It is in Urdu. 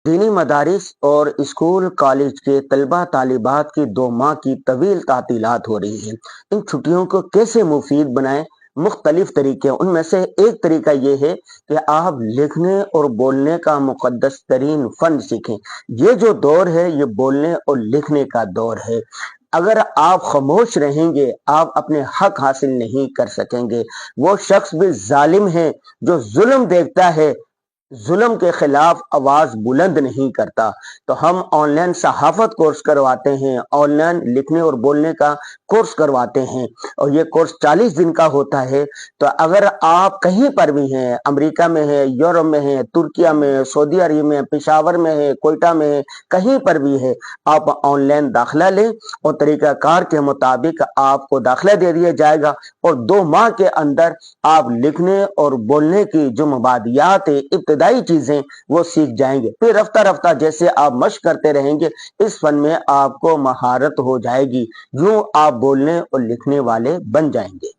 دینی مدارس اور اسکول کالج کے طلبہ طالبات کی 2 ماہ کی طویل تعطیلات ہو رہی ہیں۔ ان چھٹیوں کو کیسے مفید بنائیں؟ مختلف طریقے ہیں۔ ان میں سے ایک طریقہ یہ ہے کہ آپ لکھنے اور بولنے کا مقدس ترین فن سیکھیں۔ یہ جو دور ہے یہ بولنے اور لکھنے کا دور ہے۔ اگر آپ خاموش رہیں گے آپ اپنے حق حاصل نہیں کر سکیں گے۔ وہ شخص بھی ظالم ہے جو ظلم دیکھتا ہے، ظلم کے خلاف آواز بلند نہیں کرتا۔ تو ہم آن لائن صحافت کورس کرواتے ہیں، آن لائن لکھنے اور بولنے کا کورس کرواتے ہیں، اور یہ کورس 40 دن کا ہوتا ہے۔ تو اگر آپ کہیں پر بھی ہیں، امریکہ میں ہیں، یورپ میں ہیں، ترکیہ میں ہیں، سعودی عرب میں ہیں، پشاور میں ہیں، کوئٹہ میں ہیں، کہیں پر بھی ہے، آپ آن لائن داخلہ لیں اور طریقہ کار کے مطابق آپ کو داخلہ دے دیا جائے گا، اور 2 ماہ کے اندر آپ لکھنے اور بولنے کی جو مبادیات ابتدائی چیزیں وہ سیکھ جائیں گے۔ پھر رفتہ رفتہ جیسے آپ مشق کرتے رہیں گے اس فن میں آپ کو مہارت ہو جائے گی، یوں آپ بولنے اور لکھنے والے بن جائیں گے۔